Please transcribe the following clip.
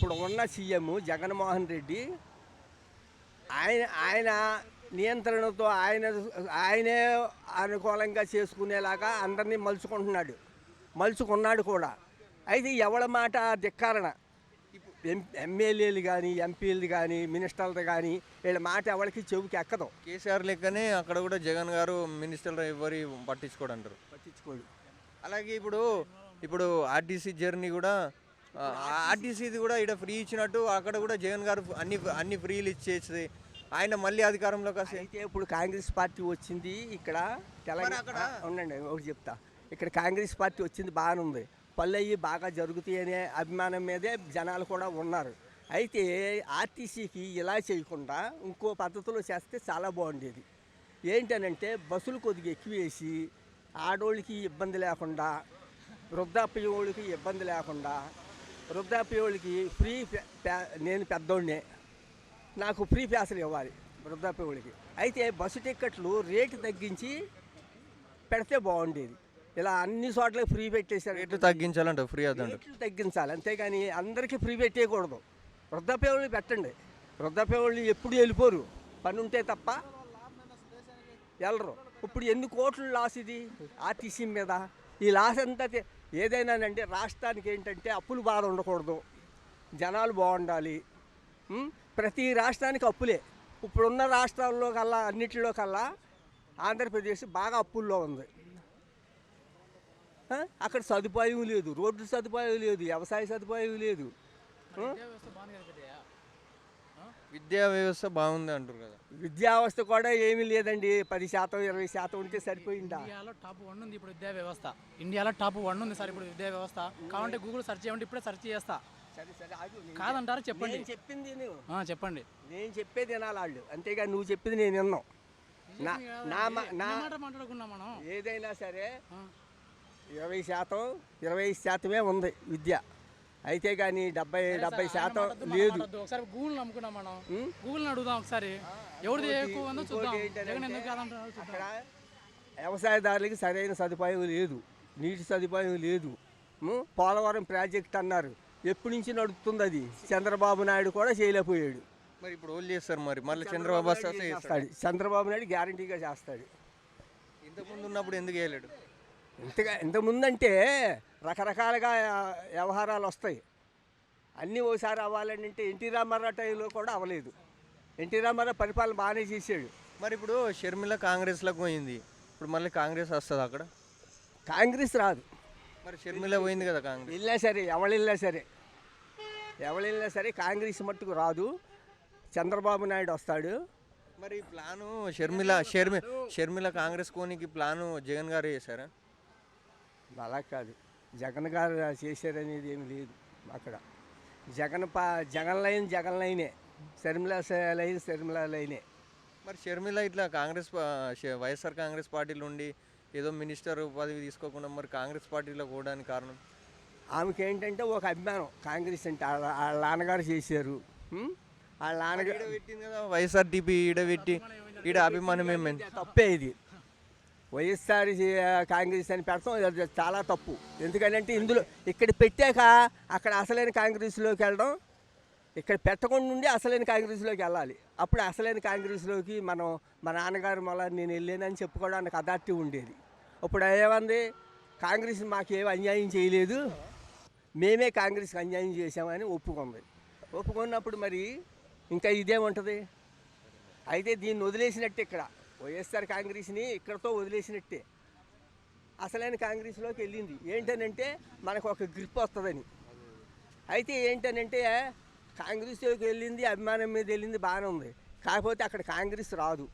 ఇప్పుడు ఉన్న సీఎం జగన్మోహన్ రెడ్డి ఆయన నియంత్రణతో ఆయనే అనుకూలంగా చేసుకునేలాగా అందరినీ మలుచుకున్నాడు కూడా. అయితే ఎవరి మాట ధిక్కారణ, ఎమ్మెల్యేలు కానీ ఎంపీలు కానీ మినిస్టర్లు కానీ వీళ్ళ మాట ఎవరికి చెవికి ఎక్కదు. కేసీఆర్ లెక్కనే అక్కడ కూడా జగన్ గారు మినిస్టర్లు ఎవరి పట్టించుకోడు. అలాగే ఇప్పుడు ఆర్టీసీ జర్నీ కూడా ఆర్టీసీది కూడా ఇక్కడ ఫ్రీ ఇచ్చినట్టు అక్కడ కూడా జగన్ గారు అన్ని ఫ్రీలు ఇచ్చేసి ఆయన మళ్ళీ అధికారంలోకి వస్తే. అయితే ఇప్పుడు కాంగ్రెస్ పార్టీ వచ్చింది ఇక్కడ తెలంగాణ. ఉండండి ఒకటి చెప్తా, ఇక్కడ కాంగ్రెస్ పార్టీ వచ్చింది బాగానే ఉంది, పళ్ళు అయ్యి బాగా జరుగుతాయి అనే అభిమానం మీదే జనాలు కూడా ఉన్నారు. అయితే ఆర్టీసీకి ఇలా చేయకుండా ఇంకో పద్ధతిలో చేస్తే చాలా బాగుండేది. ఏంటనంటే బస్సులు కొద్దిగా ఎక్కువ వేసి ఆడోళ్ళకి ఇబ్బంది లేకుండా, వృద్ధాప్యోళ్ళకి ఇబ్బంది లేకుండా, వృద్ధాప్యోళ్ళకి ఫ్రీ నేను పెద్దోళ్ళనే, నాకు ఫ్రీ ప్యాసులు ఇవ్వాలి వృద్ధాప్యోళ్ళకి. అయితే బస్సు టిక్కెట్లు రేటు తగ్గించి పెడితే బాగుండేది. ఇలా అన్ని చోట్ల ఫ్రీ పెట్టేశారు. రేట్లు తగ్గించాలంటే ఫ్రీ రేట్లు తగ్గించాలి, అంతేగాని అందరికీ ఫ్రీ పెట్టేయకూడదు. వృద్ధాప్యోళ్ళు పెట్టండి, వృద్ధాప్యోళ్ళు ఎప్పుడు వెళ్ళిపోరు, పని ఉంటే తప్ప వెళ్ళరు. ఇప్పుడు ఎన్ని కోట్లు లాస్ ఇది ఆర్టీసీ మీద. ఈ లాస్ అంతా ఏదైనానంటే రాష్ట్రానికి ఏంటంటే అప్పులు బాధ ఉండకూడదు, జనాలు బాగుండాలి. ప్రతి రాష్ట్రానికి అప్పులే. ఇప్పుడున్న రాష్ట్రాల్లో కల్లా అన్నిటిలో కల్లా ఆంధ్రప్రదేశ్ బాగా అప్పుల్లో ఉంది. అక్కడ సదుపాయం లేదు, రోడ్డు సదుపాయం లేదు, వ్యవసాయ సదుపాయం లేదు. విద్యా వ్యవస్థ బాగుంది అంటారు కదా. విద్యా వ్యవస్థ కూడా ఏమీ లేదండి, 10% 20% ఉంటే సరిపోయిందా. ఇండియాలో టాప్ 1 ఉంది ఇప్పుడు విద్యా వ్యవస్థ. ఇండియాలో టాప్ 1 ఉంది సార్ ఇప్పుడు విద్యా వ్యవస్థ. కావాలంటే గూగుల్ సెర్చ్ చేయండి, ఇప్పుడే సెర్చ్ చేస్తా. కాదంటారా చెప్పండి. చెప్పింది చెప్పండి, నేను చెప్పేది వినాలి వాళ్ళు, అంతేగా నువ్వు చెప్పింది నేను విన్నాం. మాట్లాడుకున్నాం మనం. ఏదైనా సరే 20% ఉంది విద్య, అయితే కానీ 70% లేదు. ఒకసారి గూగుల్ నమ్ముకున్నాం మనం, గూగుల్ అడుగుదాం ఒకసారి ఎవరిది ఎక్కువ ఉందో చూద్దాం. జగన్ ఎందుకు కాదంటారు. అక్కడ వ్యవసాయదారులకి సరైన సదుపాయం లేదు, నీటి సదుపాయం లేదు. పోలవరం ప్రాజెక్ట్ అన్నారు, ఎప్పటి నుంచి నడుస్తుంది అది, చంద్రబాబు నాయుడు కూడా చేయలేకపోయాడు. మరి ఇప్పుడు వాళ్ళు చేస్తారు, మళ్ళీ చంద్రబాబు చేస్తాడు. చంద్రబాబు నాయుడు గ్యారంటీగా చేస్తాడు. ఇంతకుముందు ఉన్నప్పుడు ఎందుకు చేయలేడు? ఇంతకుముందంటే రకరకాలుగా వ్యవహారాలు వస్తాయి, అన్నీ ఓసారి అవ్వాలంటే ఎన్టీ రామారావు టైంలో కూడా అవ్వలేదు. ఎన్టీ రామారావు పరిపాలన బాగానే చేశాడు. మరి ఇప్పుడు షర్మిల కాంగ్రెస్లోకి పోయింది, ఇప్పుడు మళ్ళీ కాంగ్రెస్ వస్తుంది అక్కడ? కాంగ్రెస్ రాదు. మరి షర్మిల పోయింది కదా కాంగ్రెస్. వెళ్ళినా సరే ఎవరు సరే కాంగ్రెస్ మట్టుకు రాదు, చంద్రబాబు నాయుడు వస్తాడు. మరి ప్లాను షర్మిల కాంగ్రెస్ కోనికి ప్లాను జగన్ గారు చేశారా? అలా కాదు, జగన్ గారు చేశారనేది ఏమి లేదు అక్కడ. జగన్ లైనే, షర్మిల లైనే. మరి షర్మిల ఇట్లా వైఎస్ఆర్ కాంగ్రెస్ పార్టీలో ఉండి ఏదో మినిస్టర్ పదవి తీసుకోకుండా మరి కాంగ్రెస్ పార్టీలో పోవడానికి కారణం? ఆమెకి ఏంటంటే ఒక అభిమానం కాంగ్రెస్ అంటే. వాళ్ళ నాన్నగారు చేశారు, వాళ్ళ నాన్నగారు పెట్టింది కదా వైఎస్ఆర్టీపీ ఈడబెట్టి, ఈడ అభిమానం ఏమైంది? తప్పే ఇది. వైఎస్ఆర్ కాంగ్రెస్ అని పెడతాం చాలా తప్పు. ఎందుకంటే ఇందులో ఇక్కడ పెట్టాక అక్కడ అసలైన కాంగ్రెస్లోకి వెళ్ళడం, ఇక్కడ పెట్టకుండా ఉండి అసలైన కాంగ్రెస్లోకి వెళ్ళాలి. అప్పుడు అసలైన కాంగ్రెస్లోకి మా నాన్నగారు మళ్ళీ నేను వెళ్ళానని చెప్పుకోవడానికి అథారిటీ ఉండేది. ఇప్పుడు ఏమంది, కాంగ్రెస్ మాకేం అన్యాయం చేయలేదు, మేమే కాంగ్రెస్కి అన్యాయం చేసామని ఒప్పుకున్నప్పుడు మరి ఇంకా ఇదేముంటుంది. అయితే దీన్ని వదిలేసినట్టే, ఇక్కడ వైఎస్ఆర్ కాంగ్రెస్ని ఇక్కడతో వదిలేసినట్టే. అసలైన కాంగ్రెస్లోకి వెళ్ళింది ఏంటనంటే మనకు ఒక గ్రిప్ వస్తుందని. అయితే ఏంటనంటే కాంగ్రెస్లోకి వెళ్ళింది, అభిమానం మీద వెళ్ళింది బాగానే ఉంది, కాకపోతే అక్కడ కాంగ్రెస్ రాదు.